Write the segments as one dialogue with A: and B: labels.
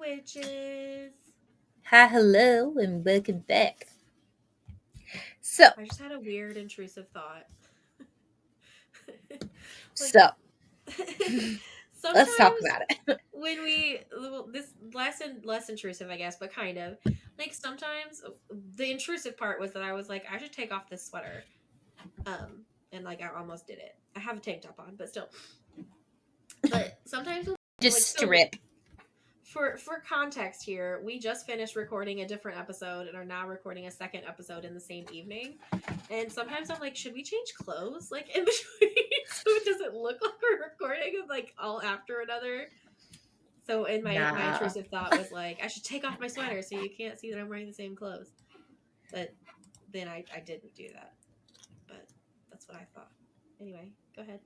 A: witches.
B: Hi, hello, and welcome back. So,
A: I just had a weird intrusive thought. like
B: so let's talk
A: sometimes
B: about it.
A: when we this less intrusive, I guess, but kind of like sometimes the intrusive part was that I was like, I should take off this sweater. And like I almost did it. I have a tank top on, but still. But sometimes
B: Just
A: like so
B: strip.
A: for context here, we just finished recording a different episode and are now recording a second episode in the same evening. And sometimes I'm like, should we change clothes like in between so it doesn't look like we're recording like all after another? So in my
B: Nah.
A: intrusive thought was like, I should take off my sweater so you can't see that I'm wearing the same clothes. But then I didn't do that. But that's what I thought. Anyway, go ahead.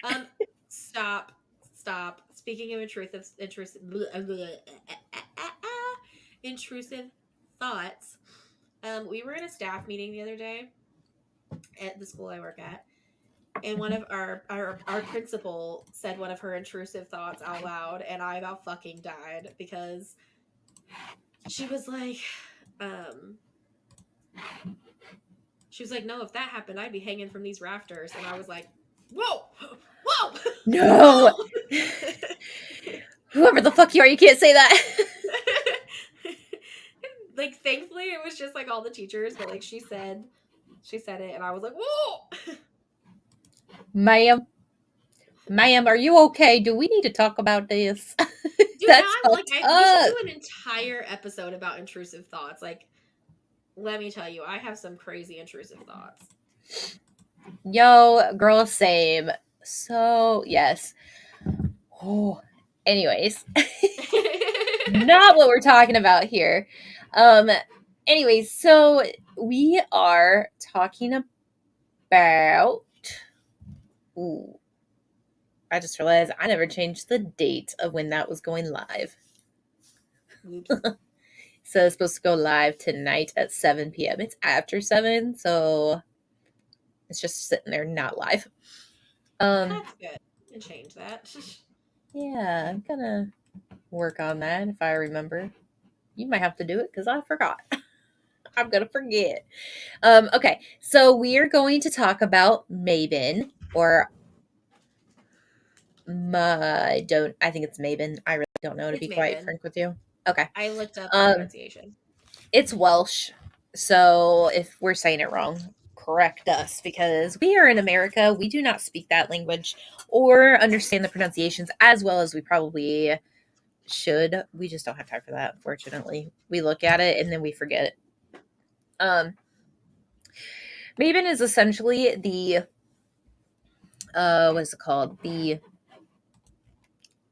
A: Um, stop, stop. Speaking of intrusive thoughts. We were in a staff meeting the other day at the school I work at, and one of our principal said one of her intrusive thoughts out loud, and I about fucking died because she was like, um, no, if that happened, I'd be hanging from these rafters, and I was like, whoa, whoa,
B: No!
A: whoa.
B: Whoever the fuck you are, you can't say that.
A: Like thankfully it was just like all the teachers, but like she said it and I was like, whoa.
B: Ma'am, ma'am, are you okay? Do we need to talk about this?
A: Dude, now
B: That's
A: I'm like,
B: fucked
A: we should
B: up.
A: do an entire episode about intrusive thoughts. Like, let me tell you, I have some crazy intrusive thoughts.
B: Yo, girl, same. So, yes. Oh, anyways, not what we're talking about here. Um, anyways, so we are talking about. Ooh, I just realized I never changed the date of when that was going live.
A: Whoops.
B: So it's supposed to go live tonight at 7 p.m. It's after 7, so it's just sitting there not live.
A: That's good. And change that.
B: Yeah, I'm gonna work on that if I remember. You might have to do it because I forgot. I'm gonna forget. Okay, so we are going to talk about Mabon, or don't I think it's Mabon. I really don't know, to
A: It's
B: be quite
A: Mabon.
B: frank with you. Okay.
A: I looked up the
B: Um,
A: pronunciation.
B: it's Welsh. So if we're saying it wrong, correct us because we are in America. We do not speak that language or understand the pronunciations as well as we probably should. We just don't have time for that, unfortunately. We look at it and then we forget it. Mabon is essentially the what is it called? The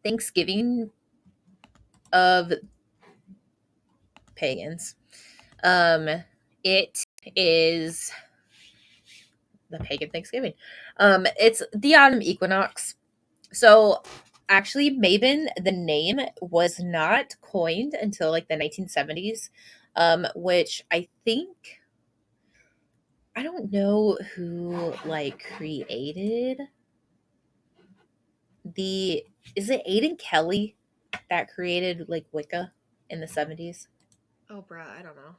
B: Thanksgiving of pagans. Um, it is the pagan Thanksgiving. It's the autumn equinox. So actually, Mabon, the name was not coined until like the 1970s, which I think I don't know who like created the. Is it Aiden Kelly that created like Wicca in the 70s?
A: Oh, bruh, I don't know.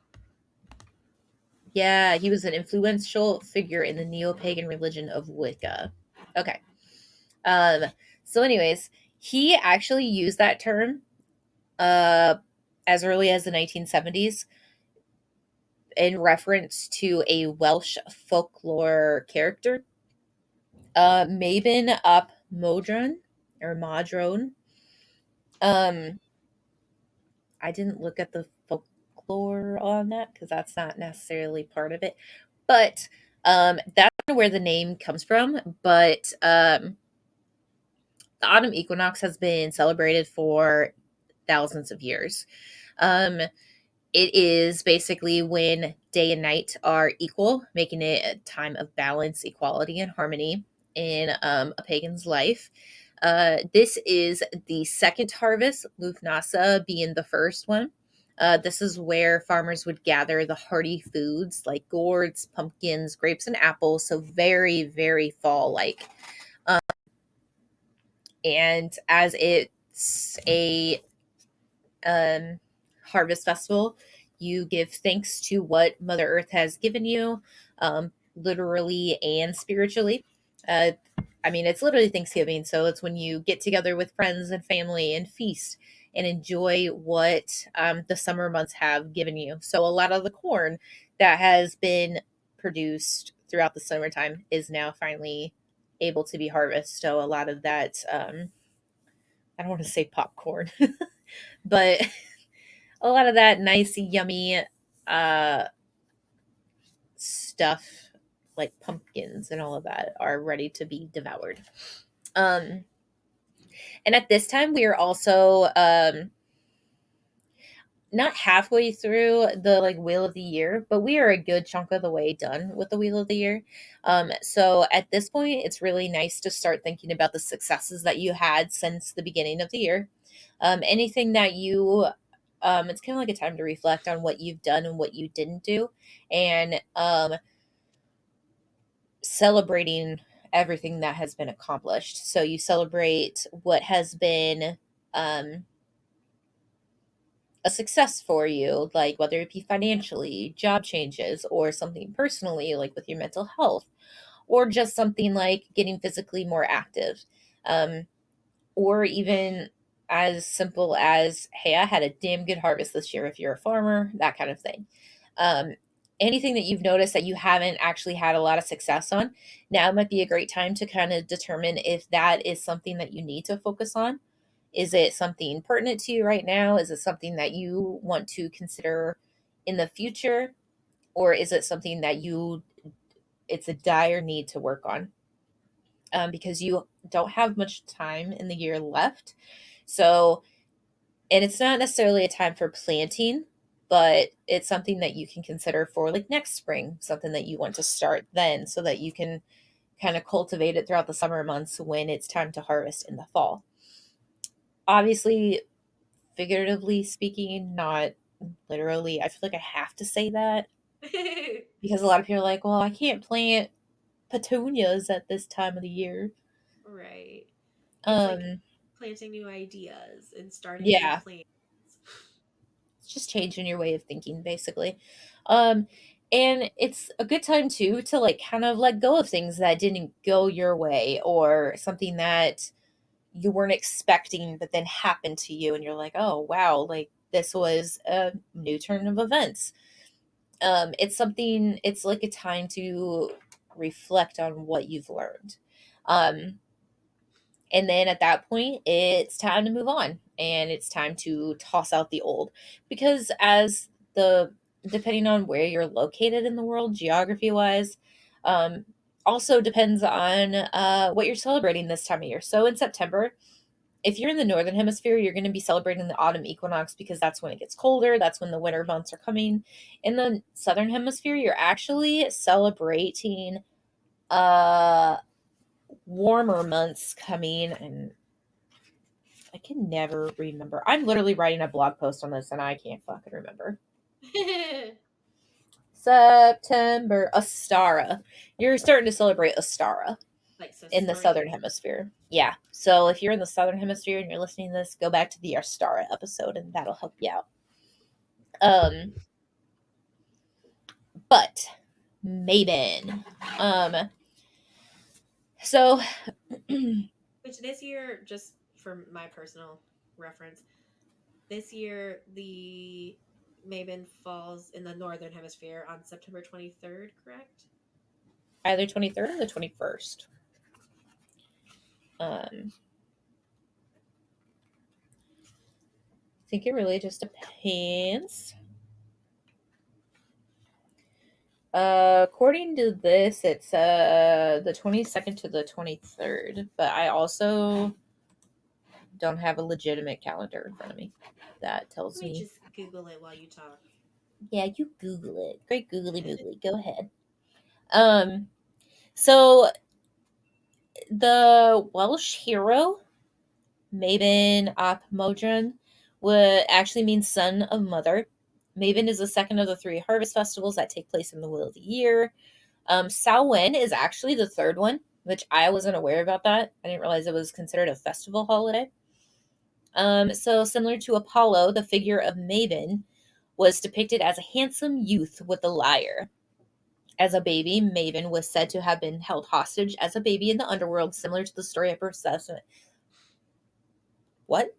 B: Yeah, he was an influential figure in the neo-pagan religion of Wicca. Okay. Um, so anyways, he actually used that term uh as early as the 1970s in reference to a Welsh folklore character, Mabon ap Modron or Modron. Um, I didn't look at the folklore on that because that's not necessarily part of it, but that's where the name comes from. But the autumn equinox has been celebrated for thousands of years. Um, it is basically when day and night are equal, making it a time of balance, equality, and harmony in a pagan's life. This is the second harvest, Lufnasa being the first one. This is where farmers would gather the hearty foods like gourds, pumpkins, grapes, and apples. So very, very fall like. And as it's a um, harvest festival. You give thanks to what Mother Earth has given you, literally and spiritually. Uh, I mean, it's literally Thanksgiving, so it's when you get together with friends and family and feast and enjoy what the summer months have given you. So, a lot of the corn that has been produced throughout the summertime is now finally able to be harvested. So, a lot of that, I don't want to say popcorn, but a lot of that nice, yummy uh, stuff, like pumpkins and all of that, are ready to be devoured. Um, and at this time, we are also not halfway through the like wheel of the year, but we are a good chunk of the way done with the wheel of the year. So at this point, it's really nice to start thinking about the successes that you had since the beginning of the year. Anything that you it's kind of like a time to reflect on what you've done and what you didn't do, and celebrating everything that has been accomplished. So you celebrate what has been um, a success for you, like whether it be financially, job changes, or something personally, like with your mental health, or just something like getting physically more active, um, or even as simple as, hey, I had a damn good harvest this year if you're a farmer, that kind of thing. Um, Anything that you've noticed that you haven't actually had a lot of success on, now might be a great time to kind of determine if that is something that you need to focus on. Is it something pertinent to you right now? Is it something that you want to consider in the future? Or is it something that it's a dire need to work on? Because you don't have much time in the year left. So, and it's not necessarily a time for planting, but it's something that you can consider for like next spring, something that you want to start then so that you can kind of cultivate it throughout the summer months when it's time to harvest in the fall. Obviously, figuratively speaking, not literally. I feel like I have to say that because a lot of people are like, well, I can't plant petunias at this time of the year.
A: Right. It's like
B: Um,
A: planting new ideas and starting new
B: yeah,
A: plans.
B: it's just changing your way of thinking, basically. Um, and it's a good time too to like kind of let go of things that didn't go your way or something that you weren't expecting but then happened to you and you're like, oh wow, like this was a new turn of events. It's like a time to reflect on what you've learned. Um, and then at that point, it's time to move on and it's time to toss out the old. Because depending on where you're located in the world, geography wise, um, also depends on what you're celebrating this time of year. So in September, if you're in the northern hemisphere, you're going to be celebrating the autumn equinox because that's when it gets colder, that's when the winter months are coming. In the southern hemisphere, you're actually celebrating uh warmer months coming, and I can never remember. I'm literally writing a blog post on this and I can't fucking remember. September, Astara. You're starting to celebrate Astara
A: Like, so
B: in the southern
A: spring.
B: hemisphere. Yeah. So if you're in the southern hemisphere and you're listening to this, go back to the Astara episode and that'll help you out. Um, but Mabon. So
A: Which this year, just for my personal reference, this year the Mabon falls in the northern hemisphere on September 23rd, correct?
B: either 23rd or the 21st. I think it really just depends. According to this, it's the 22nd to the 23rd, but I also don't have a legitimate calendar in front of me that
A: Let
B: tells
A: me
B: me.
A: just Google it while you talk.
B: Yeah, you Google it. Great googly moogly. Go ahead. Um, so the Welsh hero Mabon ap Modron would actually mean son of mother. Mabon is the second of the three harvest festivals that take place in the wheel of the year. Samhain is actually the third one, which I wasn't aware about that. I didn't realize it was considered a festival holiday. So similar to Apollo, the figure of Mabon was depicted as a handsome youth with a lyre. As a baby, Mabon was said to have been held hostage as a baby in the underworld, similar to the story of Persephone. What?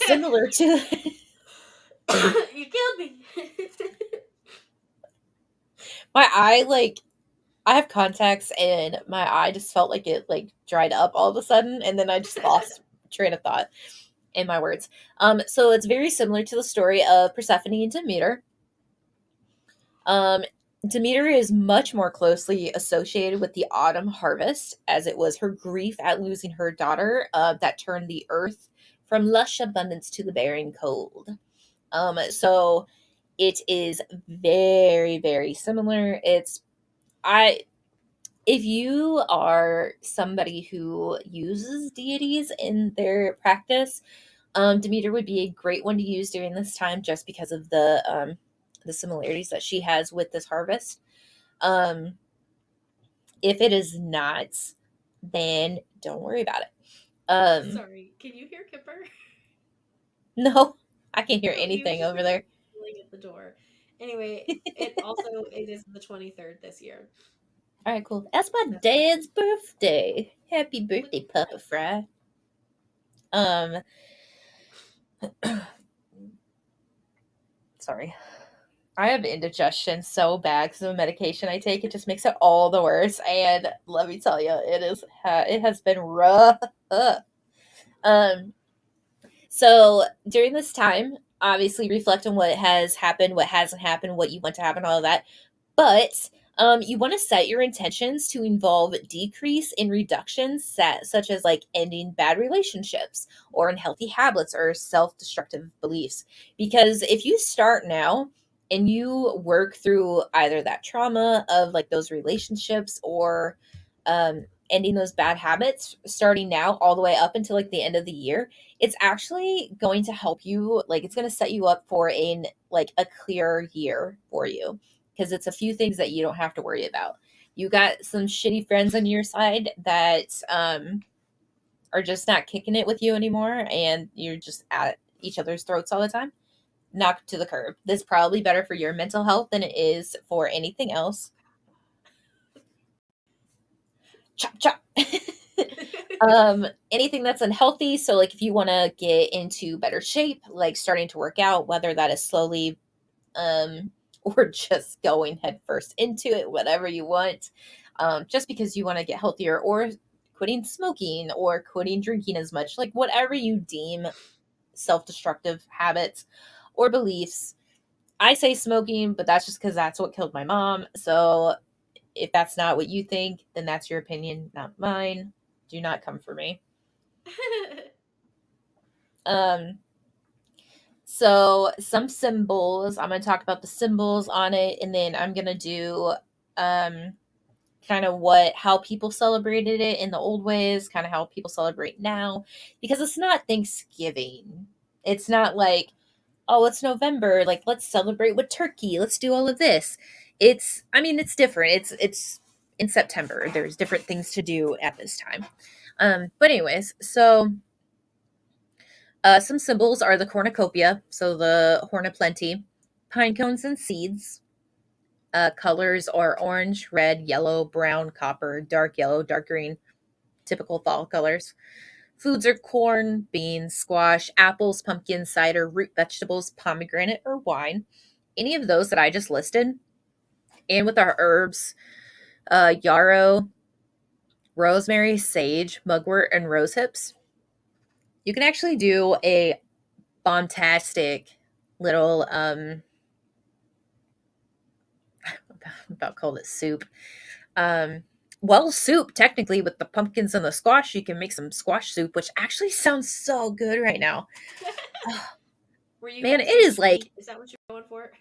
B: Similar to
A: You killed me.
B: my eye, like I have contacts, and my eye just felt like it like dried up all of a sudden, and then I just lost train of thought in my words. So it's very similar to the story of Persephone and Demeter. Um, Demeter is much more closely associated with the autumn harvest, as it was her grief at losing her daughter that turned the earth from lush abundance to the barren cold. So it is very, very similar. I if you are somebody who uses deities in their practice, Demeter would be a great one to use during this time, just because of the similarities that she has with this harvest. Um, if it is not, then don't worry about it.
A: Sorry, can you hear Kipper?
B: No, I can't hear
A: He was
B: anything
A: just
B: over
A: like
B: there.
A: yelling at the door. Anyway, it is the 23rd this year.
B: All right, cool. That's my
A: That's fine.
B: dad's birthday. Happy
A: Look
B: birthday,
A: at
B: Papa Fry. Um, sorry. I have indigestion so bad because of the medication I take. It just makes it all the worse. And let me tell you, it has been rough. Um, so during this time, obviously reflect on what has happened, what hasn't happened, what you want to happen, all of that. But you want to set your intentions to involve decrease in reductions, such as like ending bad relationships or unhealthy habits or self destructive beliefs. Because if you start now and you work through either that trauma of like those relationships or ending those bad habits starting now all the way up until like the end of the year, it's actually going to help you, like it's going to set you up for a clear year for you, because it's a few things that you don't have to worry about. You got some shitty friends on your side that are just not kicking it with you anymore, and you're just at each other's throats all the time. Knock to the curb. This is probably better for your mental health than it is for anything else. Chop chop. Anything that's unhealthy. So, like, if you want to get into better shape, like starting to work out, whether that is slowly or just going headfirst into it, whatever you want, just because you want to get healthier, or quitting smoking or quitting drinking as much, like whatever you deem self destructive habits or beliefs. I say smoking, but that's just because that's what killed my mom. So if that's not what you think, then that's your opinion, not mine. Do not come for me. Um, So some symbols. I'm going to talk about the symbols on it, and then I'm going to do um, kind of how people celebrated it in the old ways, kind of how people celebrate now, because it's not Thanksgiving. It's not like, oh, it's November, like let's celebrate with turkey. Let's do all of this. I mean, it's different. It's in September. There's different things to do at this time. But anyways, so some symbols are the cornucopia, so the horn of plenty, pine cones and seeds. Colors are orange, red, yellow, brown, copper, dark yellow, dark green, typical fall colors. Foods are corn, beans, squash, apples, pumpkin, cider, root vegetables, pomegranate, or wine. Any of those that I just listed. And with our herbs, yarrow, rosemary, sage, mugwort, and rose hips. You can actually do a bombastic little about called it soup. Um, well, soup technically with the pumpkins and the squash, you can make some squash soup, which actually sounds so good right now.
A: Were you
B: Man,
A: gonna
B: it
A: say
B: is like
A: sweet? Is that what you're going for?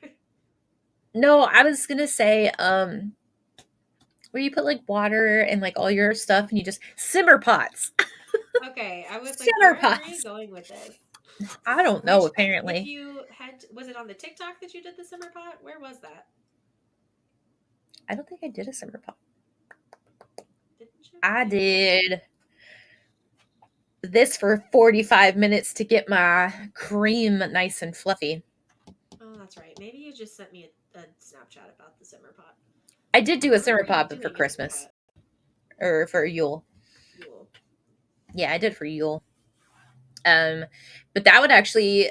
B: no, I was gonna say where you put like water and like all your stuff and you just simmer pots.
A: Okay, I was like,
B: Simmer
A: where are you
B: pots.
A: going with this?
B: I don't know,
A: Which, if
B: apparently.
A: you had, was it on the TikTok that you did the simmer pot? Where was that?
B: I don't think I did a simmer pot.
A: Didn't you?
B: I
A: Maybe I missed it.
B: did this for 45 minutes to get my cream nice and fluffy.
A: Oh, that's right. Maybe you just sent me a Snapchat about the simmer pot.
B: I did do a
A: What
B: simmer
A: were you
B: pop for
A: doing at
B: Christmas or for Yule.
A: Yule?
B: Yeah, I did for Yule. Um, but that would actually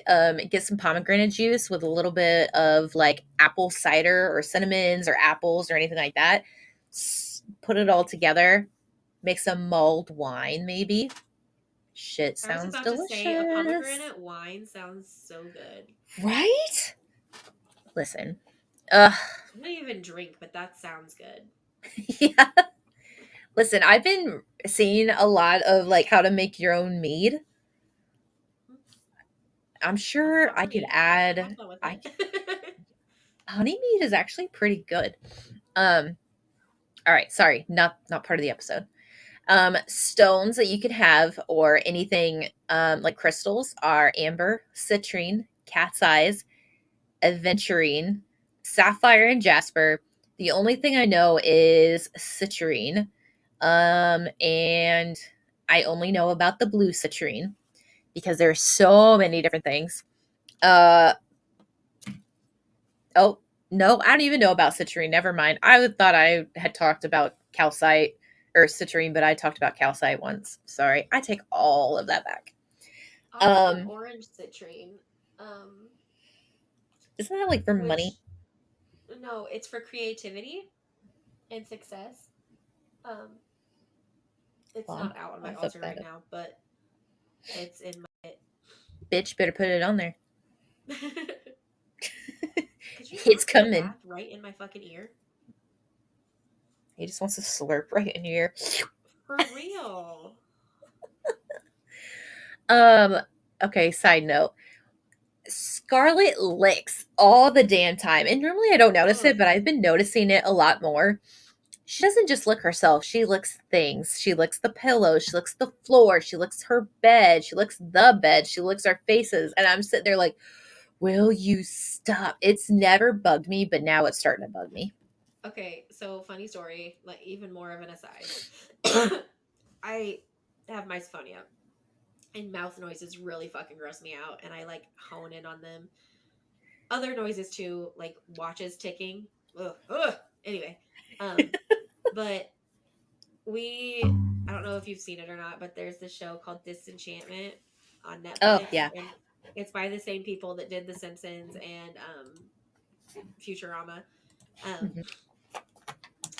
B: get some pomegranate juice with a little bit of like apple cider or cinnamons or apples or anything like that. Put it all together, make some mulled wine, maybe. Shit
A: I was
B: sounds
A: about to say a
B: delicious,
A: pomegranate wine sounds so good.
B: right? Listen, uh,
A: I don't even drink, but that sounds good.
B: yeah. Listen, I've been seeing a lot of like how to make your own mead. I'm
A: That's
B: sure
A: not
B: I
A: for
B: could
A: me. I'm
B: add.
A: done with
B: I
A: it.
B: honey mead is actually pretty good. Um, all right, sorry, not part of the episode. Stones that you could have or anything like crystals are amber, citrine, cat's eyes, aventurine, sapphire, and jasper. The only thing I know is citrine, and I only know about the blue citrine because there's so many different things. Uh, oh no, I don't even know about citrine. Never mind. I thought I had talked about calcite or citrine, but I talked about calcite once. Sorry, I take all of that back.
A: I have
B: Um,
A: orange citrine, um,
B: isn't that like for money?
A: which no, it's for creativity and success. Um, it's
B: Hold on,
A: not out on my
B: I'll flip
A: altar
B: that
A: right
B: up.
A: now, but it's in my.
B: Bitch, better put it on there.
A: Could you
B: It's
A: not take a
B: coming.
A: bath right in my fucking ear?
B: He just wants to slurp right in your ear.
A: For real?
B: Um, okay, side note. Scarlet licks all the damn time. And normally I don't notice
A: Ugh.
B: it, but I've been noticing it a lot more. She doesn't just lick herself, she licks things. She licks the pillows, she licks the floor, she licks her bed, she licks the bed, she licks our faces. And I'm sitting there like, will you stop? It's never bugged me, but now it's starting to bug me.
A: Okay, so funny story, like even more of an aside. I have misophonia, and mouth noises really fucking gross me out, and I like hone in on them. Other noises too, like watches ticking. Ugh, ugh. Anyway, um, but I don't know if you've seen it or not, but there's this show called Disenchantment on
B: Oh,
A: Netflix,
B: yeah.
A: and it's by the same people that did The Simpsons and Futurama. Um,
B: Mhm.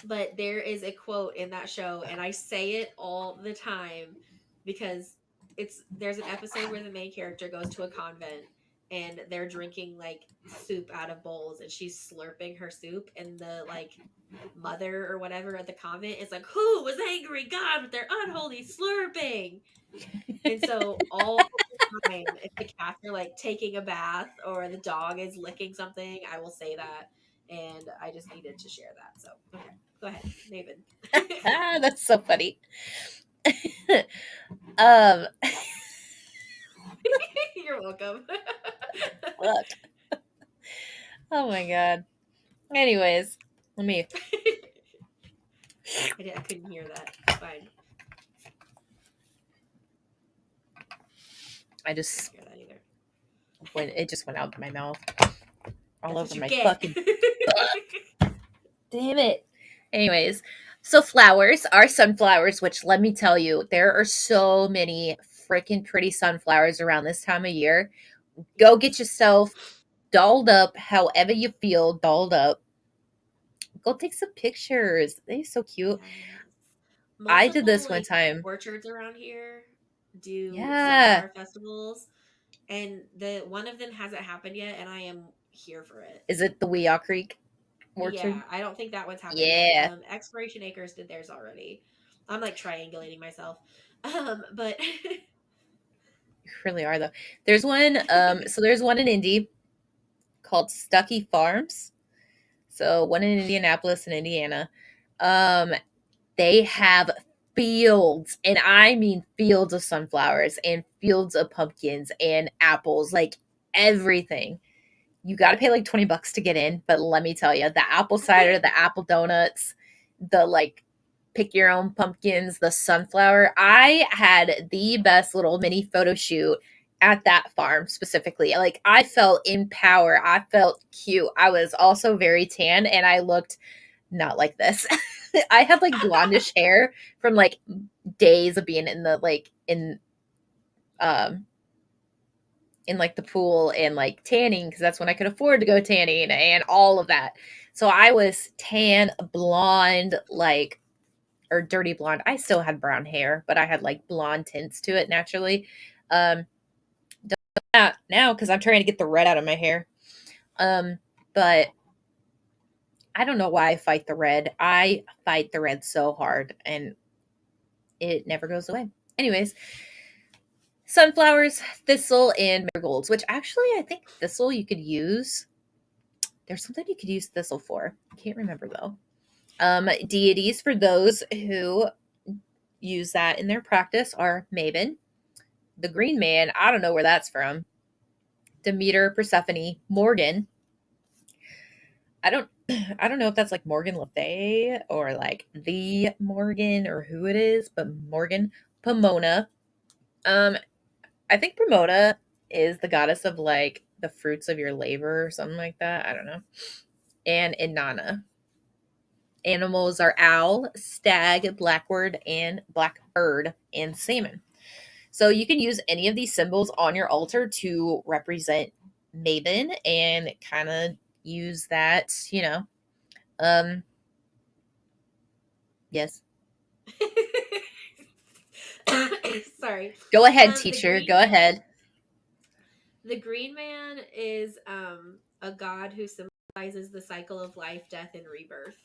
A: but there is a quote in that show, and I say it all the time because there's an episode where the main character goes to a convent and they're drinking like soup out of bowls, and she's slurping her soup, and the like mother or whatever at the convent is like, who was angry God with their unholy slurping? And so all the time, if the cats are like taking a bath or the dog is licking something, I will say that. And I just needed to share that. So, okay, go ahead, Maven.
B: Ah, that's so funny. um,
A: You're welcome.
B: look. Oh my god. Anyways, let me.
A: I couldn't hear that. It's fine.
B: I
A: Couldn't
B: just
A: hear that either.
B: went. It just went out my mouth, all
A: That's what
B: over
A: you
B: my
A: get.
B: fucking. Damn it. Anyways, so flowers are sunflowers, which let me tell you, there are so many freaking pretty sunflowers around this time of year. Go get
A: Yes.
B: yourself dolled up, however you feel, dolled up. Go take some pictures. They're so cute.
A: Yes.
B: I did
A: Multiple
B: this one
A: like
B: time.
A: orchards around here do
B: Yeah.
A: sunflower festivals, and the one of them hasn't happened yet, and I am here for it.
B: Is it the Weeaw Creek Orchard?
A: Yeah, I don't think that one's happened yet.
B: Yeah.
A: Exploration Acres did theirs already. I'm like triangulating myself. But
B: You really are though. There's one, so there's one in Indy called Stuckey Farms. So one in Indianapolis and Indiana. Um, they have fields, and I mean fields of sunflowers and fields of pumpkins and apples, like everything. You got to pay like $20 to get in, but let me tell you, the apple cider, the apple donuts, the like pick your own pumpkins, the sunflower. I had the best little mini photo shoot at that farm specifically. Like, I felt in power. I felt cute. I was also very tan and I looked not like this. I had like blondish hair from like days of being in the like um in like the pool and like tanning because that's when I could afford to go tanning and all of that. So I was tan, blonde, like or dirty blonde. I still had brown hair, but I had like blonde tints to it naturally. Um, don't do that now because I'm trying to get the red out of my hair. But I don't know why I fight the red. I fight the red so hard and it never goes away. Anyways, sunflowers, thistle, and marigolds, which actually I think thistle you could use. There's something you could use thistle for. I can't remember though. Deities for those who use that in their practice are Mabon, the Green Man. I don't know where that's from. Demeter, Persephone, Morgan. I don't I don't know if that's like Morgan Le Fay or like the Morgan or who it is, but Morgan, Pomona. Um, I think Pomona is the goddess of like the fruits of your labor or something like that. I don't know. And Inanna. Animals are owl, stag, blackbird, and blackbird, and salmon. So you can use any of these symbols on your altar to represent Mabon and kind of use that, Um, yes.
A: Sorry.
B: Go ahead,
A: The
B: teacher.
A: Green
B: Go
A: Man.
B: ahead.
A: The Green Man is a god who symbolizes the cycle of life, death, and rebirth.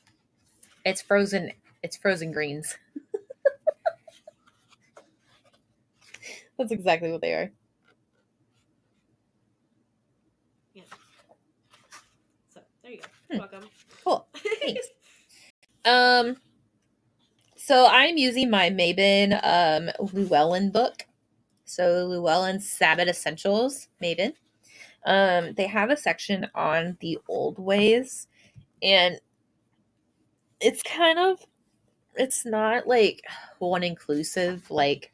B: It's frozen. It's frozen greens. That's exactly what they are.
A: Yeah. So there you go. You're welcome.
B: Cool. Thanks. Um, so I'm using my Mabon Llewellyn book. So Llewellyn Sabbath Essentials, Mabon. They have a section on the old ways, and it's kind of it's not like one inclusive like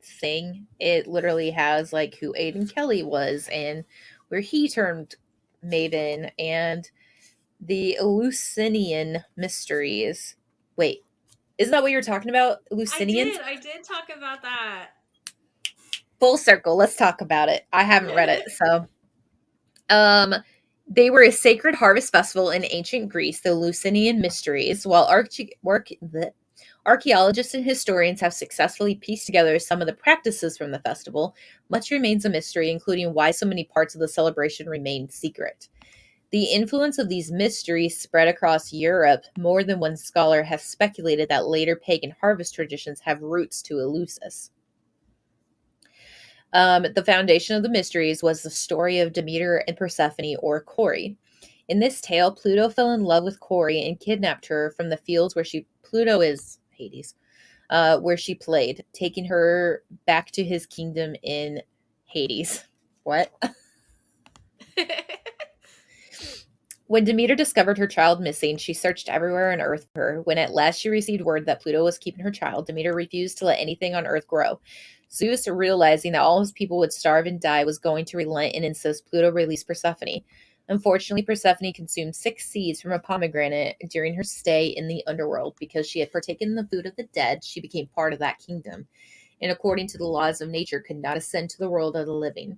B: thing. It literally has like who Aiden Kelly was and where he turned Mabon and the Eleusinian mysteries. Wait, isn't that what you were talking about? Eleusinians?
A: I did talk about that.
B: Full circle. Let's talk about it. I haven't read it, so um they were a sacred harvest festival in ancient Greece, the Eleusinian mysteries, while archaeologists and historians have successfully pieced together some of the practices from the festival. Much remains a mystery, including why so many parts of the celebration remain secret. The influence of these mysteries spread across Europe. More than one scholar has speculated that later pagan harvest traditions have roots to Eleusis. The foundation of the mysteries was the story of Demeter and Persephone, or Cori. In this tale, Pluto fell in love with Cori and kidnapped her from the fields where Pluto is Hades, where she played, taking her back to his kingdom in Hades. What? When Demeter discovered her child missing, she searched everywhere on Earth for her. When at last she received word that Pluto was keeping her child, Demeter refused to let anything on Earth grow. Zeus, realizing that all his people would starve and die, was going to relent and insist Pluto release Persephone. Unfortunately, Persephone consumed 6 seeds from a pomegranate during her stay in the underworld. Because she had partaken in the food of the dead, she became part of that kingdom, and according to the laws of nature, could not ascend to the world of the living.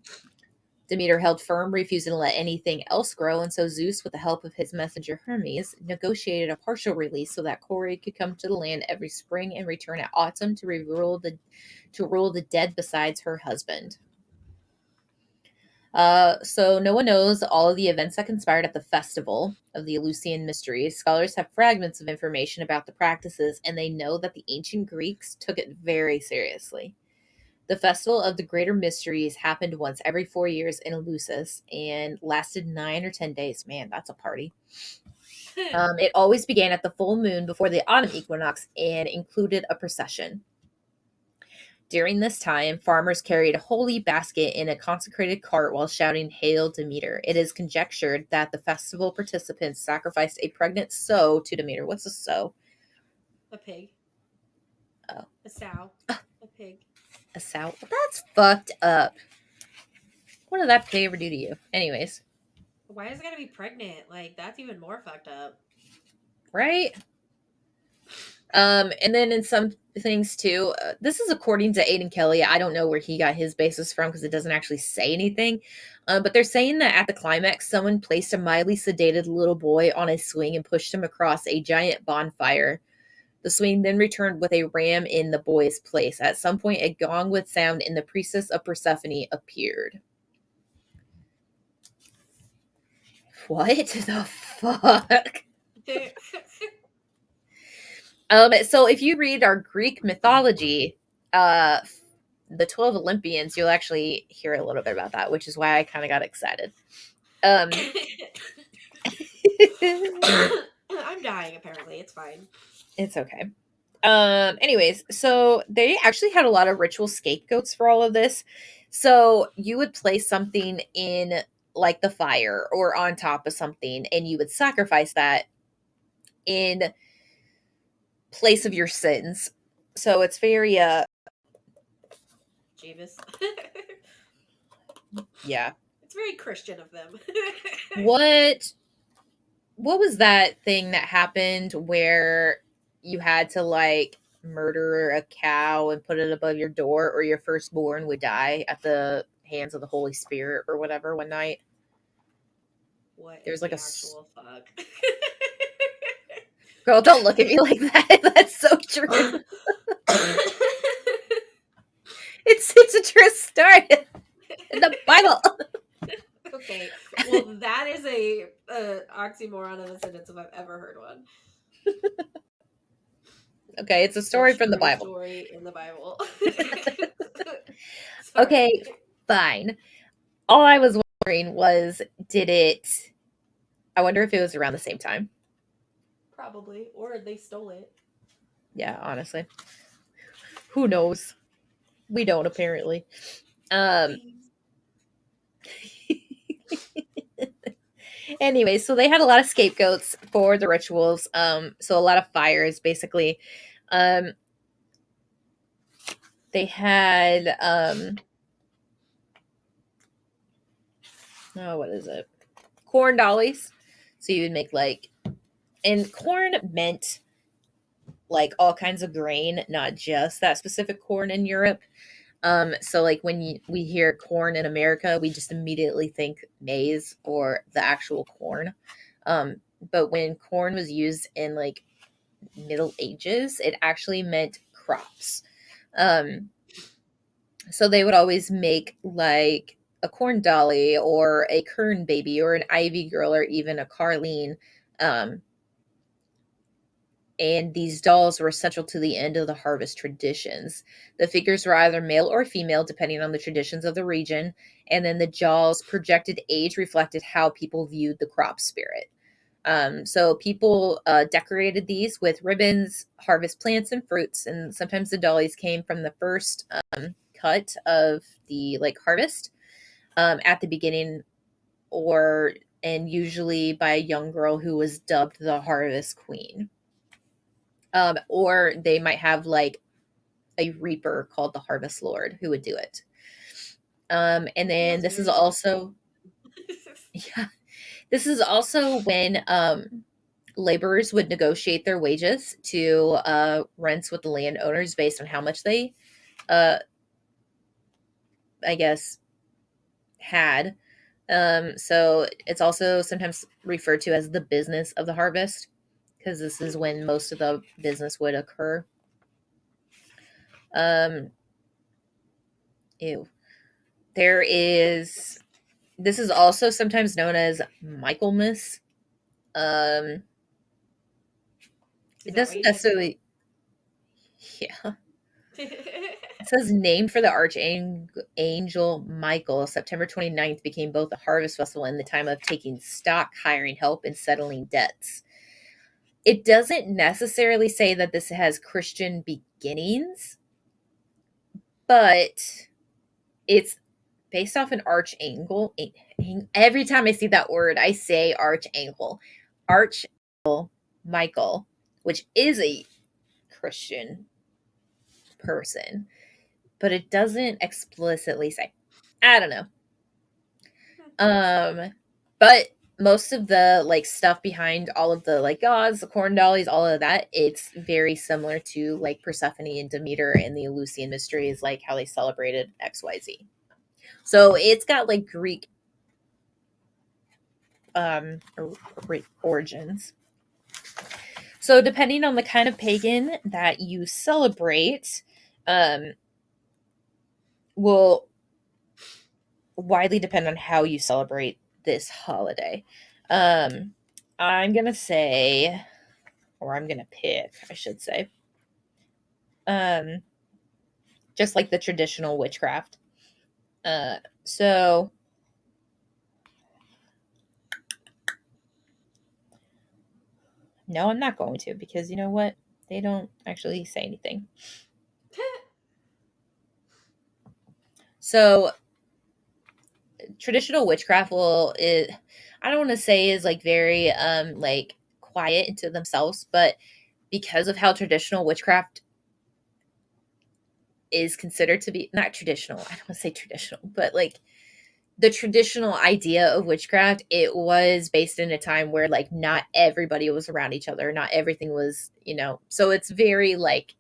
B: Demeter held firm, refusing to let anything else grow, and so Zeus, with the help of his messenger Hermes, negotiated a partial release so that Cori could come to the land every spring and return at autumn to rule the dead besides her husband. So no one knows all of the events that conspired at the festival of the Eleusinian mysteries. Scholars have fragments of information about the practices, and they know that the ancient Greeks took it very seriously. The Festival of the Greater Mysteries happened once every 4 years in Eleusis and lasted 9 or 10 days. Man, that's a party. It always began at the full moon before the autumn equinox and included a procession. During this time, farmers carried a holy basket in a consecrated cart while shouting Hail Demeter. It is conjectured that the festival participants sacrificed a pregnant sow to Demeter. What's a sow?
A: A pig.
B: Oh,
A: A sow. A pig.
B: a sow. That's fucked up. What did that pig ever do to you? Anyways,
A: Why is it gotta be pregnant? Like, that's even more fucked up.
B: right? And then in some things too, this is according to Aiden Kelly. I don't know where he got his basis from because it doesn't actually say anything. But they're saying that at the climax, someone placed a mildly sedated little boy on a swing and pushed him across a giant bonfire. The swing then returned with a ram in the boy's place. At some point, a gong would sound and the priestess of Persephone appeared. What the fuck? So if you read our Greek mythology, uh, the 12 Olympians, you'll actually hear a little bit about that, which is why I kind of got excited.
A: I'm dying, apparently. It's fine.
B: It's okay. Anyways, so they actually had a lot of ritual scapegoats for all of this. So you would place something in like the fire or on top of something, and you would sacrifice that in place of your sins. So it's very
A: Jeebus.
B: yeah.
A: It's very Christian of them.
B: What was that thing that happened where you had to like murder a cow and put it above your door or your firstborn would die at the hands of the Holy Spirit or whatever one night?
A: What
B: There
A: in
B: was like
A: the
B: a
A: actual fuck?
B: girl, don't look at me like that. That's so true. It's a true story in the Bible.
A: Okay, well, that is a oxymoron of a sentence if I've ever heard one.
B: Okay, it's a
A: A
B: story from the
A: true
B: Bible.
A: story in the Bible.
B: Okay,
A: Sorry.
B: fine. All I was wondering was, did it? I wonder if it was around the same time.
A: Probably. Or they stole it.
B: Yeah, honestly, who knows? We don't apparently. Um.
A: Please.
B: Anyway, so they had a lot of scapegoats for the rituals. So a lot of fires, basically. Um. They had oh, what is it? Corn dollies. So you would make like, and corn meant like all kinds of grain, not just that specific corn in Europe. So like when we hear corn in America, we just immediately think maize or the actual corn. Um, but when corn was used in like Middle Ages, it actually meant crops. Um, so they would always make like a corn dolly or a kern baby or an ivy girl or even a carline. Um, and these dolls were essential to the end of the harvest traditions. The figures were either male or female, depending on the traditions of the region, and then the doll's projected age reflected how people viewed the crop spirit. So people decorated these with ribbons, harvest plants, and fruits, and sometimes the dollies came from the first cut of the like harvest at the beginning, or and usually by a young girl who was dubbed the harvest queen. Or they might have like a reaper called the harvest lord who would do it. And then
A: That's
B: this is
A: very specific.
B: also yeah, this is also when laborers would negotiate their wages to rents with the landowners based on how much they, uh, I guess, had. So it's also sometimes referred to as the business of the harvest because this is when most of the business would occur. Um, ew. There is This is also sometimes known as Michaelmas. Um,
A: Is
B: it
A: that why
B: doesn't
A: you said ew?
B: necessarily, yeah. It says named for the archangel Michael. September 29th became both a harvest festival and the time of taking stock, hiring help, and settling debts. It doesn't necessarily say that this has Christian beginnings, but it's based off an archangel. Every time I see that word, I say archangel. Archangel Michael, which is a Christian person, but it doesn't explicitly say. I don't know. But most of the like stuff behind all of the like gods, the corn dollies, all of that, it's very similar to like Persephone and Demeter and the Eleusinian mysteries, like how they celebrated XYZ. So it's got like Greek origins. So depending on the kind of pagan that you celebrate, will widely depend on how you celebrate this holiday. Um, I'm gonna say, or I'm gonna pick, I should say, um, just like the traditional witchcraft. So no, I'm not going to, because you know what? They don't actually say anything. So traditional witchcraft I don't want to say is like very like quiet into themselves, but because of how traditional witchcraft is considered to be, not traditional, I don't want to say traditional, but like the traditional idea of witchcraft, it was based in a time where like not everybody was around each other, not everything was, so it's very like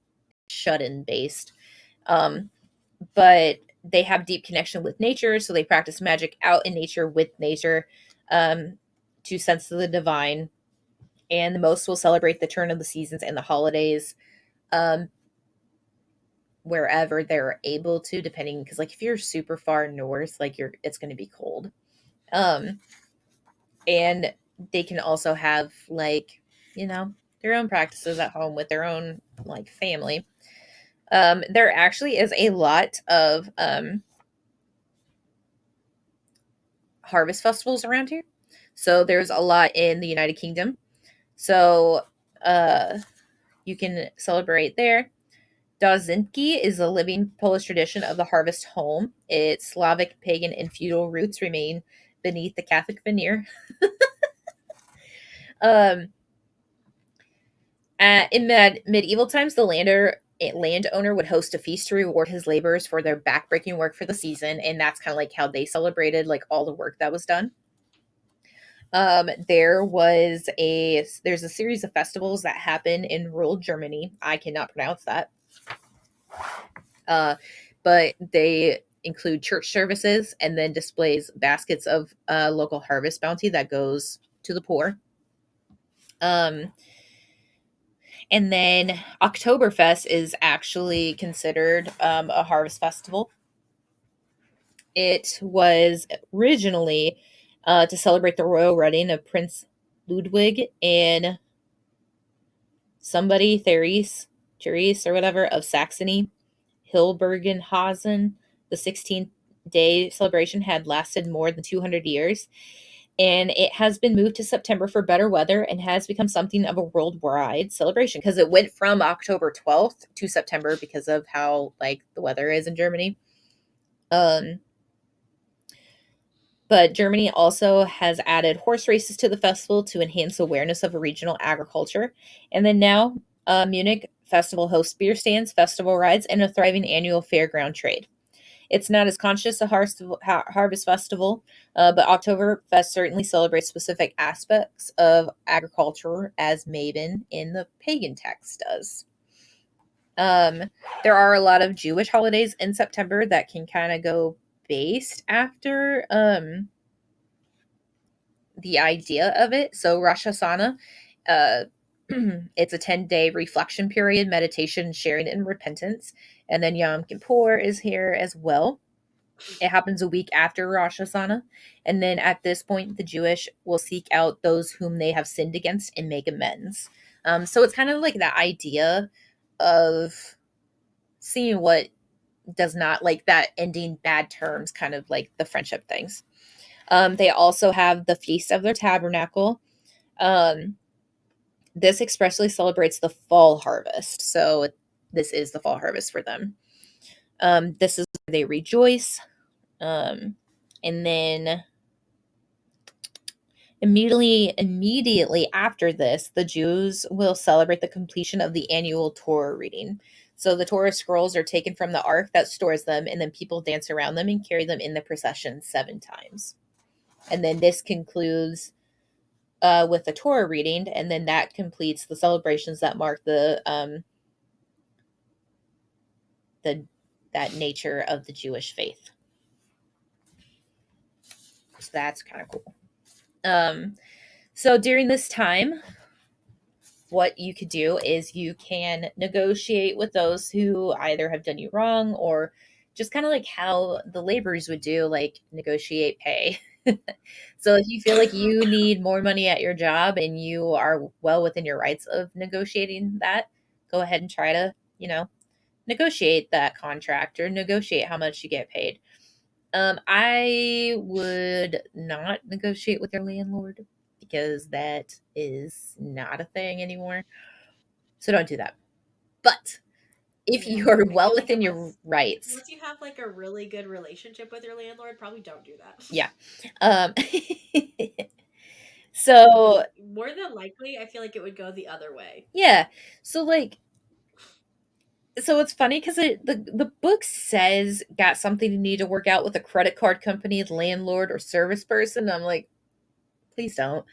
B: shut in based. um but they have deep connection with nature, so they practice magic out in nature with nature, um to sense the divine. And the most will celebrate the turn of the seasons and the holidays, um wherever they're able to, depending, because like if you're super far north, like it's going to be cold. um and they can also have like, you know their own practices at home with their own like family. There actually is a lot of harvest festivals around here. So there's a lot in the United Kingdom. So uh you can celebrate there. Dozinki is a living Polish tradition of the harvest home. Its Slavic, pagan, and feudal roots remain beneath the Catholic veneer. um in medieval times, the landowner would host a feast to reward his laborers for their backbreaking work for the season, and that's kind of like how they celebrated like all the work that was done. There's a series of festivals that happen in rural Germany. I cannot pronounce that. But they include church services and then displays baskets of local harvest bounty that goes to the poor. Um, and then Oktoberfest is actually considered a harvest festival. It was originally to celebrate the royal wedding of Prince Ludwig and somebody, Therese or whatever, of Saxony, Hilbergenhausen. The 16-day celebration had lasted more than 200 years, and it has been moved to September for better weather and has become something of a worldwide celebration because it went from October 12th to September because of how like the weather is in Germany. Um, but Germany also has added horse races to the festival to enhance awareness of regional agriculture. And then now, Munich Festival hosts beer stands, festival rides, and a thriving annual fairground trade. It's not as conscious a harvest festival, but Oktoberfest certainly celebrates specific aspects of agriculture as Mabon in the pagan text does. Um, there are a lot of Jewish holidays in September that can kind of go based after the idea of it. So Rosh Hashanah, uh, it's a 10-day reflection period, meditation, sharing, and repentance. And then Yom Kippur is here as well. It happens a week after Rosh Hashanah. And then at this point, the Jewish will seek out those whom they have sinned against and make amends. So it's kind of like that idea of seeing what does not, like that ending bad terms, kind of like the friendship things. They also have the Feast of their Tabernacle. Um, this expressly celebrates the fall harvest. So this is the fall harvest for them. This is where they rejoice. Um, and then immediately after this, the Jews will celebrate the completion of the annual Torah reading. So the Torah scrolls are taken from the ark that stores them, and then people dance around them and carry them in the procession 7 times. And then this concludes with the Torah reading, and then that completes the celebrations that mark the that nature of the Jewish faith. So that's kind of cool. So during this time, what you could do is you can negotiate with those who either have done you wrong or just kind of like how the laborers would do, like negotiate pay. So if you feel like you need more money at your job and you are well within your rights of negotiating that, go ahead and try to, negotiate that contract or negotiate how much you get paid. I would not negotiate with your landlord because that is not a thing anymore. So don't do that. But if
A: Yeah,
B: you are
A: I
B: well
A: feel like
B: within your rights,
A: unless you have like a really good relationship with your landlord, probably don't do that.
B: yeah. Um, so
A: More than likely, I feel like it would go the other way.
B: yeah, so it's funny because the book says got something you need to work out with a credit card company, landlord, or service person. I'm like, please don't.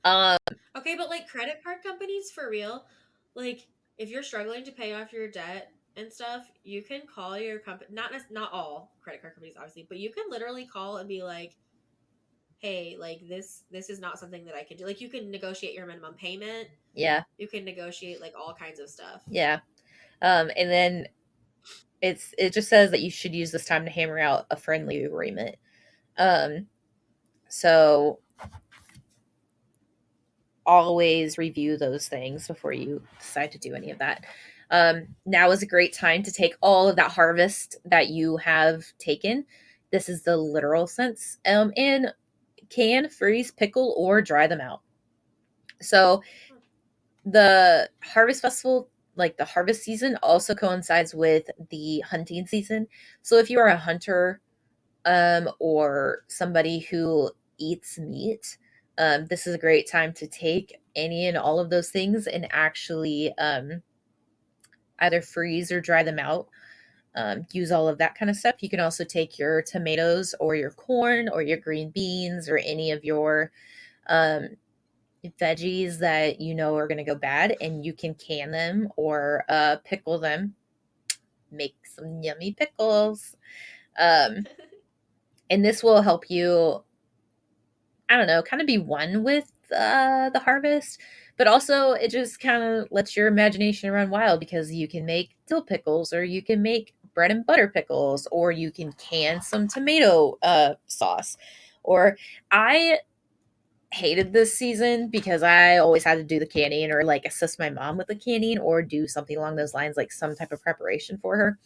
B: Um,
A: Okay, but like credit card companies for real, like if you're struggling to pay off your debt and stuff, you can call your company. Not all credit card companies, obviously, but you can literally call and be like, "Hey, like this is not something that I can do." Like you can negotiate your minimum payment.
B: yeah,
A: You can negotiate like all kinds of stuff.
B: yeah. And then it just says that you should use this time to hammer out a friendly agreement. Um, so always review those things before you decide to do any of that. Now is a great time to take all of that harvest that you have taken. This is the literal sense. And can freeze, pickle, or dry them out. So the harvest festival, like the harvest season, also coincides with the hunting season. So if you are a hunter or somebody who eats meat, this is a great time to take any and all of those things and actually either freeze or dry them out. Use all of that kind of stuff. You can also take your tomatoes or your corn or your green beans or any of your um, veggies that you know are going to go bad, and you can can them or pickle them. Make some yummy pickles. Um, and this will help you, I don't know, kind of be one with the harvest, but also it just kind of lets your imagination run wild because you can make dill pickles or you can make bread and butter pickles or you can can some tomato sauce. Or I hated this season because I always had to do the canning or like assist my mom with the canning or do something along those lines, like some type of preparation for her.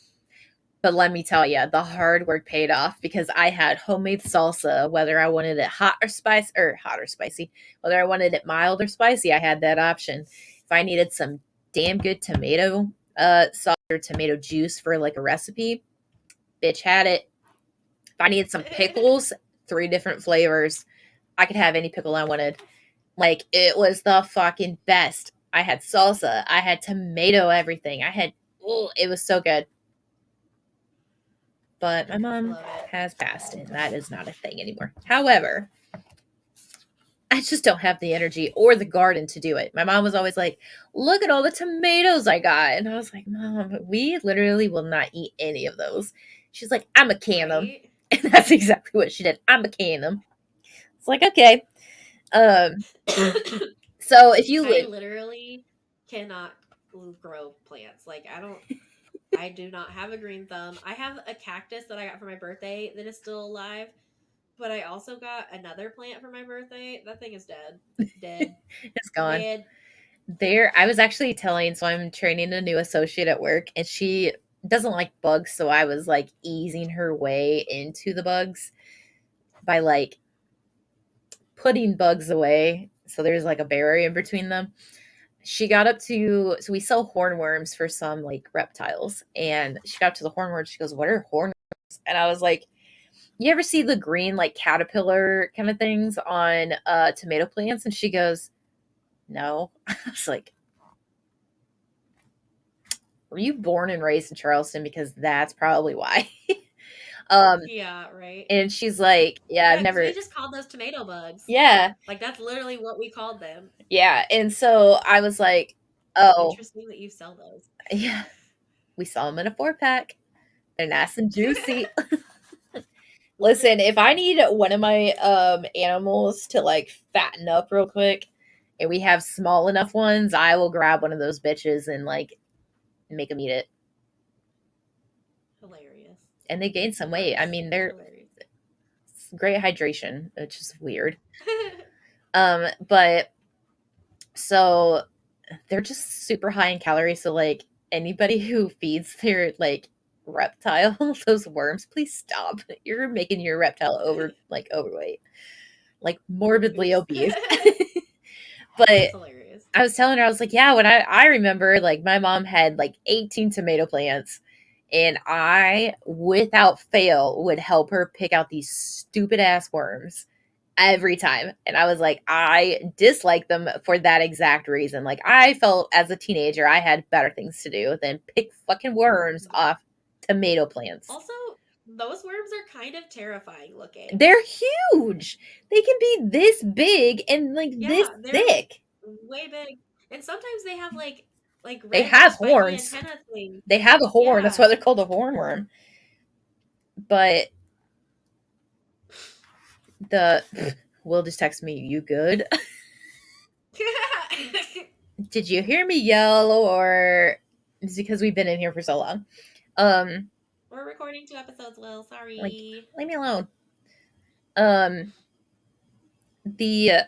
B: But let me tell you, the hard work paid off because I had homemade salsa, whether I wanted it hot or spicy, whether I wanted it mild or spicy, I had that option. If I needed some damn good tomato sauce or tomato juice for like a recipe, bitch had it. If I needed some pickles, 3 different flavors, I could have any pickle I wanted. Like it was the fucking best. I had salsa, I had tomato everything. Oh, it was so good. But my mom
A: Love it.
B: has passed, and that is not a thing anymore. However, I just don't have the energy or the garden to do it. My mom was always like, "Look at all the tomatoes I got," and I was like, "Mom, we literally will not eat any of those." She's like, "I'm a can them,"
A: Right?
B: and that's exactly what she did. I'm a can them. It's like okay. Um, so if you
A: I
B: live,
A: literally cannot grow plants. Like I do not have a green thumb. I have a cactus that I got for my birthday that is still alive, but I also got another plant for my birthday. That thing is dead. Dead.
B: it's gone.
A: Dead.
B: I was actually telling, so I'm training a new associate at work, and she doesn't like bugs, so I was like easing her way into the bugs by like putting bugs away. So there's like a barrier in between them. she got up to, so we sell hornworms for some like reptiles, and she got up to the hornworms. She goes, "What are hornworms?" And I was like, "You ever see the green like caterpillar kind of things on tomato plants?" And she goes, "No." I was like, "Were you born and raised in Charleston? Because that's probably why." um,
A: Yeah, right.
B: and she's like, "Yeah, I've
A: Yeah, because we
B: never."
A: just called those tomato bugs.
B: Yeah,
A: Like that's literally what we called them.
B: yeah. And so I was like,
A: It's
B: "Oh,
A: interesting that you sell those.
B: yeah." We saw them in a 4-pack. They're nice and juicy. Listen, if I need one of my animals to like fatten up real quick and we have small enough ones, I will grab one of those bitches and like make them eat it.
A: Hilarious.
B: And they gain some
A: That
B: weight.
A: is
B: I mean, they're
A: hilarious.
B: great hydration, which is weird. But so they're just super high in calories. So like anybody who feeds their like reptile those worms, please stop. You're making your reptile overweight, like morbidly
A: Oops.
B: obese. But
A: That's hilarious.
B: I was telling her, I was like, yeah, when I remember like my mom had like 18 tomato plants, and I without fail would help her pick out these stupid ass worms every time. And I was like, I dislike them for that exact reason. Like I felt as a teenager I had better things to do than pick fucking worms off tomato plants.
A: Also, those worms are kind of terrifying looking.
B: They're huge. They can be this big and like this
A: Yeah, they're like
B: thick.
A: way big. And sometimes they have like
B: They
A: red
B: have
A: spiky
B: horns.
A: antenna things.
B: They have a horn. That's why
A: Yeah.
B: they're called a hornworm. But the Will just text me, "You good?" Did you hear me yell, or it's because we've been in here for so long? Um,
A: We're recording 2 episodes, Will.
B: like,
A: Sorry.
B: leave me alone. Um, the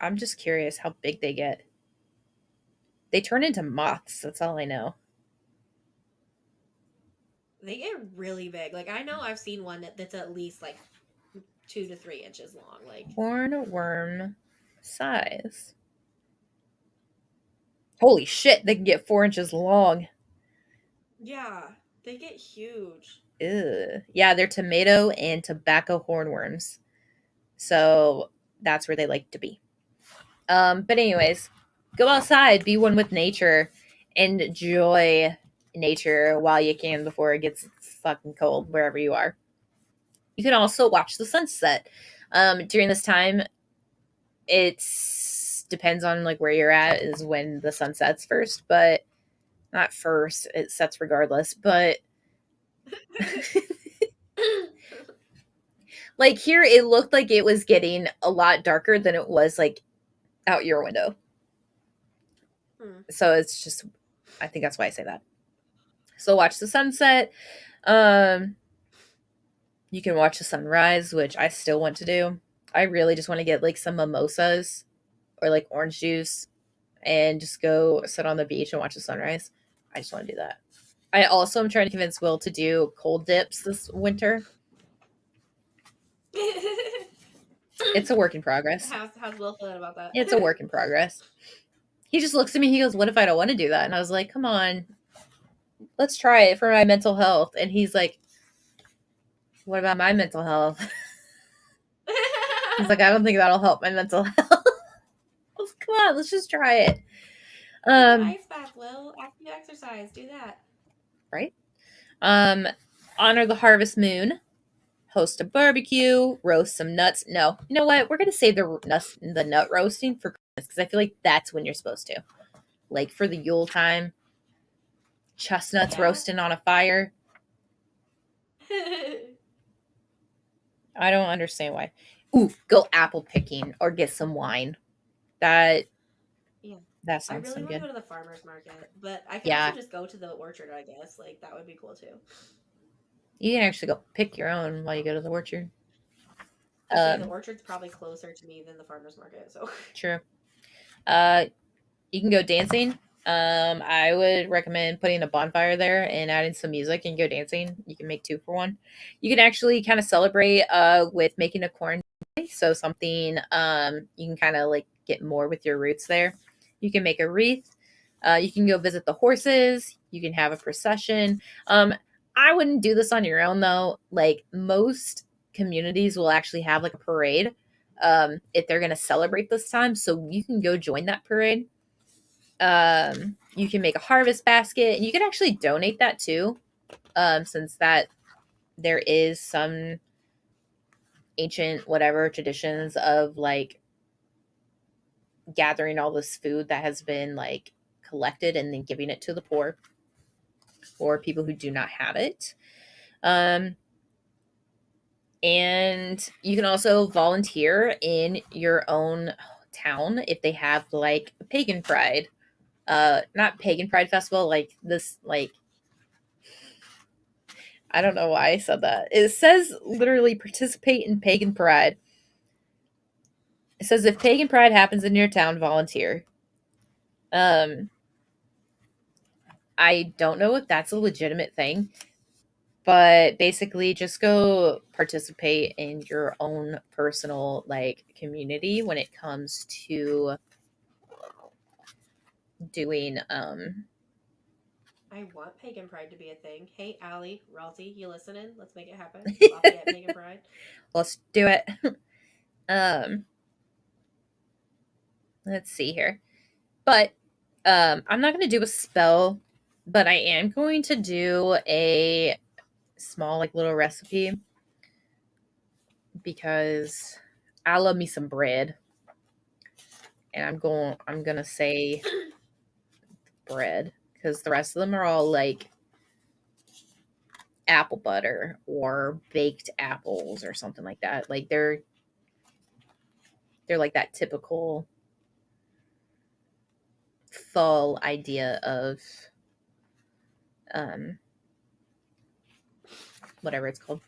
B: I'm just curious how big they get. They turn into moths. That's all I know.
A: They get really big. Like I know I've seen one that's at least like 2 to 3 inches long. Like
B: Hornworm size. Holy shit! They can get 4 inches long.
A: yeah, they get huge.
B: Ew. Yeah, they're tomato and tobacco hornworms. So that's where they like to be. But anyways, go outside, be one with nature, enjoy nature while you can before it gets fucking cold wherever you are. You can also watch the sunset. During this time, it's depends on like where you're at is when the sun sets first, but not first. It sets regardless, but like here it looked like it was getting a lot darker than it was like out your window. So it's just I think that's why I say that. So watch the sunset. Um you can watch the sunrise, which I still want to do. I really just want to get like some mimosas or like orange juice and just go sit on the beach and watch the sunrise. I just want to do that. I also am trying to convince Will to do cold dips this winter. It's a work in progress.
A: How's Will feeling about that?
B: It's a work in progress. He just looks at me, he goes, "What if I don't want to do that?" And I was like, "Come on, let's try it for my mental health." And he's like, "What about my mental health?" He's like, "I don't think that'll help my mental health." Come on, let's just try it.
A: Take an ice bath, Will. After you exercise, do that.
B: Right? Honor the harvest moon, host a barbecue, roast some nuts. No, you know what? We're gonna save the nut roasting for Christmas because I feel like that's when you're supposed to, like for the Yule time, chestnuts
A: Yeah.
B: roasting on a fire. I don't understand why. Ooh, go apple picking or get some wine. That
A: Yeah.
B: that
A: I
B: sounds
A: really
B: so
A: want to
B: good.
A: go to the farmer's market, but I can also
B: Yeah,
A: just go to the orchard, I guess. Like, that would be cool too.
B: you can actually go pick your own while you go to the orchard.
A: I say the orchard's probably closer to me than the farmer's market, so.
B: True. You can go dancing. I would recommend putting a bonfire there and adding some music and go dancing. You can make 2 for 1. You can actually kind of celebrate with making a corn, so something you can kind of like get more with your roots there. You can make a wreath. You can go visit the horses. You can have a procession. I wouldn't do this on your own though. Like most communities will actually have like a parade if they're going to celebrate this time. So you can go join that parade. You can make a harvest basket, and you can actually donate that too, since that there is some ancient whatever traditions of like gathering all this food that has been like collected and then giving it to the poor or people who do not have it. Um, and you can also volunteer in your own town if they have like a pagan pride. Not pagan pride festival, like this, like I don't know why I said that. It says literally participate in pagan pride. It says if pagan pride happens in your town, volunteer. Um, I don't know if that's a legitimate thing, but basically just go participate in your own personal like community when it comes to doing
A: I want pagan pride to be a thing. Hey, Allie, Ralty, you listening? Let's make it happen. Lafayette pagan pride.
B: let's do it. um let's see here. But I'm not going to do a spell, but I am going to do a small like little recipe because I love me some bread. And I'm going to say bread because the rest of them are all like apple butter or baked apples or something like that. Like they're like that typical fall idea of um whatever it's called.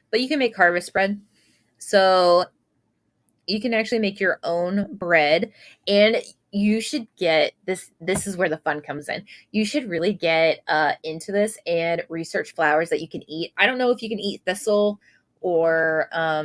B: But you can make harvest bread. So you can actually make your own bread, and you should get this is where the fun comes in. You should really get into this and research flowers that you can eat. I don't know if you can eat thistle or I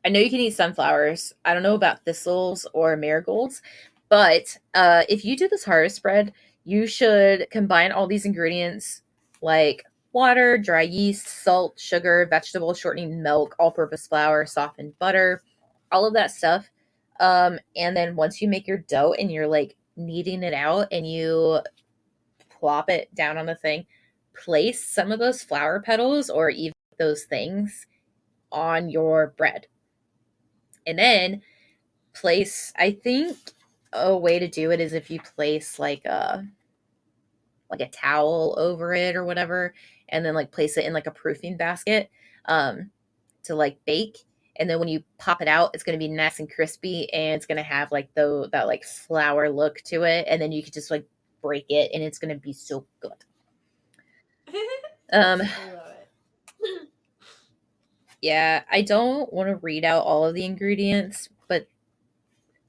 B: know you can eat sunflowers. I don't know about thistles or marigolds, but if you do this harvest spread, you should combine all these ingredients like water, dry yeast, salt, sugar, vegetable shortening milk, all purpose flour, softened butter, all of that stuff. And then once you make your dough and you're like kneading it out and you plop it down on the thing, place some of those flower petals or even those things on your bread. And then place, I think a way to do it is if you place like a towel over it or whatever, and then like place it in like a proofing basket um to like bake. And then when you pop it out, it's going to be nice and crispy, and it's going to have like that like flour look to it, and then you could just like break it and it's going to be so good. um
A: I love it.
B: yeah, I don't want to read out all of the ingredients, but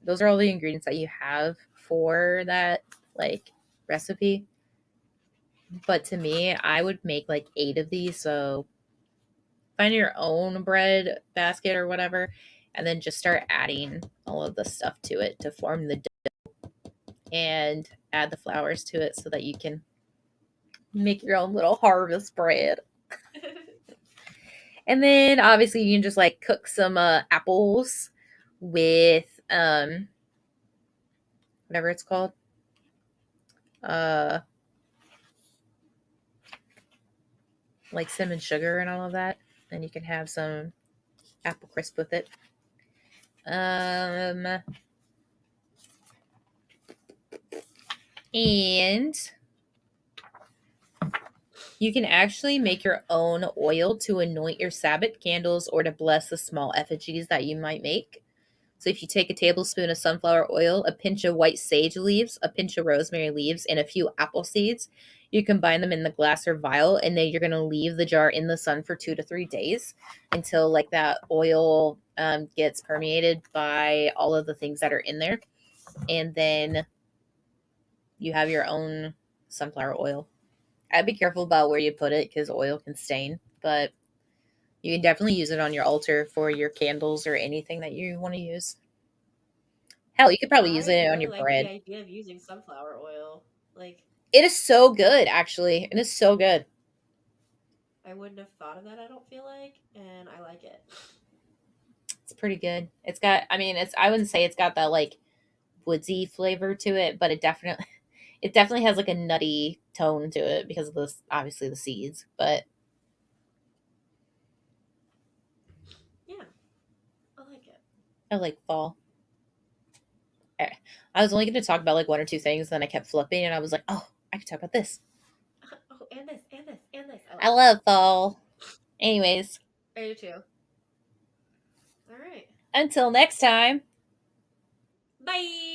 B: those are all the ingredients that you have for that like recipe. But to me, I would make like 8 of these. So find your own bread basket or whatever, and then just start adding all of the stuff to it to form the dough and add the flours to it so that you can make your own little harvest bread. And then obviously you can just like cook some apples with whatever it's called. Uh like cinnamon sugar and all of that. And you can have some apple crisp with it. And you can actually make your own oil to anoint your Sabbath candles or to bless the small effigies that you might make. So if you take a tablespoon of sunflower oil, a pinch of white sage leaves, a pinch of rosemary leaves, and a few apple seeds, you combine them in the glass or vial, and then you're going to leave the jar in the sun for 2 to 3 days until like that oil gets permeated by all of the things that are in there. And then you have your own sunflower oil. I'd be careful about where you put it because oil can stain, but you can definitely use it on your altar for your candles or anything that you want to use. Hell, you could probably use
A: I
B: it on
A: really
B: your
A: like the
B: bread.
A: idea of using sunflower oil. Like,
B: It is so good, actually. It is so good.
A: I wouldn't have thought of that, I don't feel like, and I like it.
B: It's pretty good. It's got, I mean, it's, I wouldn't say it's got that like woodsy flavor to it, but it definitely has like a nutty tone to it because of this, obviously the seeds. But
A: Yeah, I like it.
B: I like fall. Eh, I was only going to talk about like one or two things, then I kept flipping, and I was like, oh, I could talk about this.
A: Oh, and this, and this, and this. I
B: I
A: love fall.
B: love fall. Anyways,
A: I do too. All right.
B: until next time.
A: Bye.